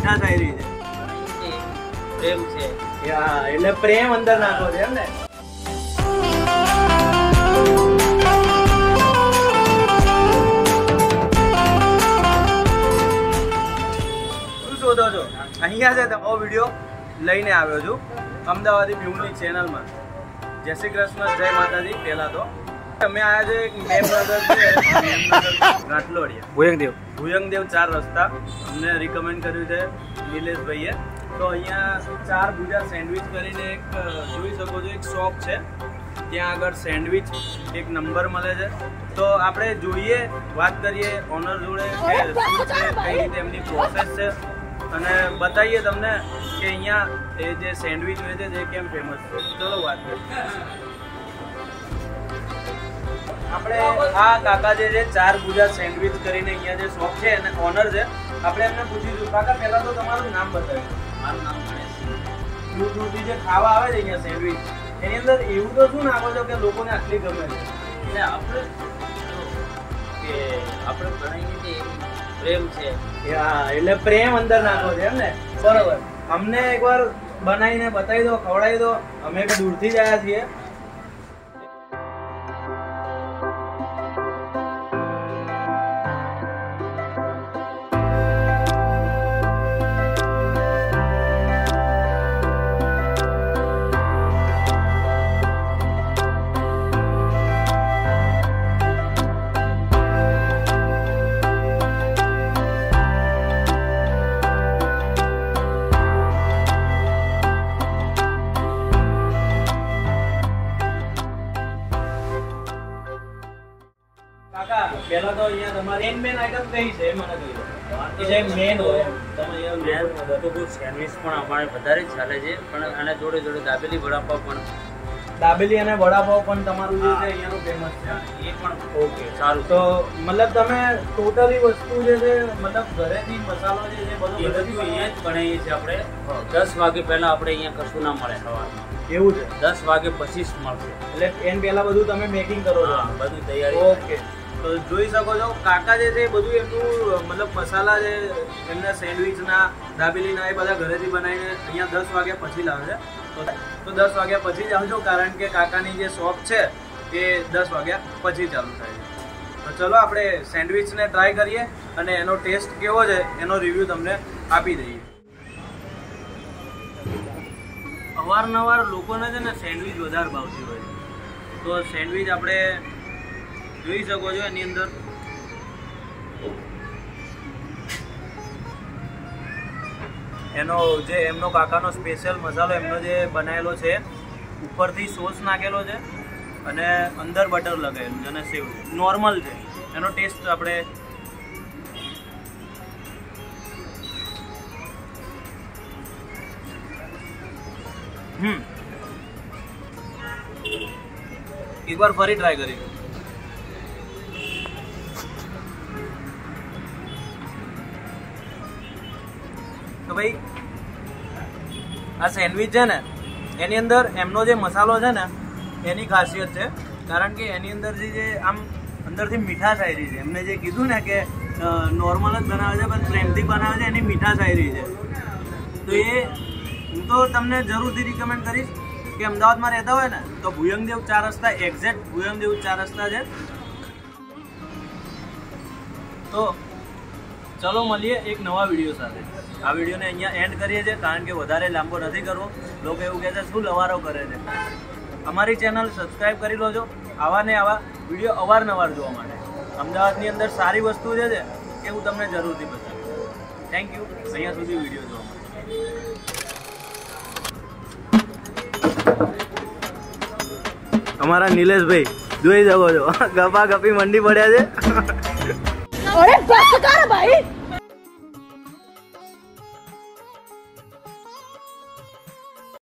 મીઠાશ આવી રહી છે. પ્રેમ છે એટલે પ્રેમ અંદર નાખો છે એમ ને. શું શોધો છો? અહીંયા છે તમારો વિડીયો લઈને આવ્યો છું અમદાવાદી મ્યુની ચેનલમાં. જય શ્રી કૃષ્ણ, જય માતાજી. પહેલા તો અમે આવ્યા છે એક મેમનગર છે, ગાંઠલોડિયા ભુયંગદેવ 4 રસ્તા. અમને રિકમેન્ડ કર્યું છે નિલેશભાઈએ. તો અહીંયા 4 ભુજા સેન્ડવિચ કરીને એક જોઈ શકો છો, એક શોપ છે. ત્યાં આગળ સેન્ડવિચ એક નંબર મળે છે. તો આપણે જોઈએ, વાત કરીએ ઓનર જોડે કે શું છે, કઈ રીતે એમની પ્રોસેસ છે, અને બતાવીએ તમને કે અહીંયા એ જે સેન્ડવિચ વેચે છે કેમ ફેમસ છે. ચલો વાત કરીએ. આપણે આ કાકા જે છે 4 ભુજા સેન્ડવિચ કરીને અહીંયા જે શોપ છે અને ઓનર છે, આપણે એમને પૂછીશું. કાકા પહેલા તો તમારું નામ બતાવ્યું. મારું નામ ગણેશ. દૂર દૂરથી જે ખાવા આવે છે અહીંયા સેન્ડવિચ, એની અંદર એવું તો શું નાખો છો કે લોકોને આટલી ગમે છે? એટલે આપણે બનાવીએ પ્રેમ છે. એટલે પ્રેમ અંદર નાખો છે એમ ને. બરોબર. અમને એકવાર બનાવીને બતાવી દો, ખવડાવી દો. અમે દૂરથી જ આવ્યા છીએ. પેલા તો અહીંયા તમારી મેન આઈટમ કઈ છે એ મને કહી દો. એ જે મેન હોય તમે અહીંયા તો સેન્ડવિચ પણ અમારે વધારે ચાલે છે, પણ આના જોડે જોડે દાબેલી વડાપાવ પણ. દાબેલી અને વડાપાવ પણ તમારું જે છે અહીંયાનું ફેમસ છે. એ પણ ઓકે સારું. તો મતલબ તમે ટોટલી વસ્તુ જે છે, મતલબ ઘરેથી મસાલો જે છે બધું ઘરેથી અહીંયા જ બનાવીએ છીએ આપણે. 10 વાગે પહેલા આપણે અહીંયા કશું ના મળે સવારમાં. એવું છે? 10 વાગે પછી જ મળશે. એટલે એન પહેલા બધું તમે મેકિંગ કરો છો? બધું તૈયારી. ઓકે. તો જોઈ શકો છો કાકા જે છે બધું એમનું મતલબ મસાલા છે એમના સેન્ડવિચના, દાબેલીના, એ બધા ઘરેથી બનાવીને અહીંયા 10 વાગ્યા પછી લાવે છે. તો 10 વાગ્યા પછી જ આવજો, કારણ કે કાકાની જે શોપ છે એ 10 વાગ્યા પછી ચાલુ થાય છે. તો ચલો આપણે સેન્ડવિચને ટ્રાય કરીએ અને એનો ટેસ્ટ કેવો છે એનો રિવ્યૂ તમને આપી દઈએ. અવારનવાર લોકોને છે ને સેન્ડવિચ વધારે ભાવતી હોય છે. તો સેન્ડવિચ આપણે જોઈ શકો છો એની અંદર એનો જે એમનો કાકાનો સ્પેશિયલ મસાલો એમનો જે બનાવેલો છે, ઉપરથી સોસ નાખેલો છે અને અંદર બટર લગાવેલું છે અને સેવ નોર્મલ છે. એનો ટેસ્ટ આપણે એકવાર ફરી ટ્રાય કરીશું. તો ભાઈ આ સેન્ડવિચ છે ને એની અંદર એમનો જે મસાલો છે ને એની ખાસિયત છે, કારણ કે એની અંદરથી જે આમ અંદરથી મીઠાશ આવી રહી છે. એમને જે કીધું ને કે નોર્મલ જ બનાવે છે પણ પ્રેમથી બનાવે છે, એની મીઠાશ આવી રહી છે. તો એ હું તો તમને જરૂરથી રિકમેન્ડ કરીશ કે અમદાવાદમાં રહેતા હોય ને તો ભુયંગદેવ 4 રસ્તા, એક્ઝેક્ટ ભુયંગદેવ 4 રસ્તા છે. તો ચલો મળીએ એક નવા વિડીયો સાથે. આ વિડીયોને અહીંયા એન્ડ કરીએ છીએ, કારણ કે વધારે લાંબો નથી કરવો. લોકો એવું કહે છે શું લવારો કરે છે. અમારી ચેનલ સબસ્ક્રાઈબ કરી લો છો આવા ને આવા વિડીયો અવારનવાર જોવા માટે. અમદાવાદની અંદર સારી વસ્તુ છે એ હું તમને જરૂરથી બતાવીશ. થેન્ક યુ અહીંયા સુધી વિડીયો જોવા માટે. અમારા નિલેશભાઈ જોઈ શકો છો ગપા ગપી મંડી પડ્યા છે. અરે બસ કર ભાઈ.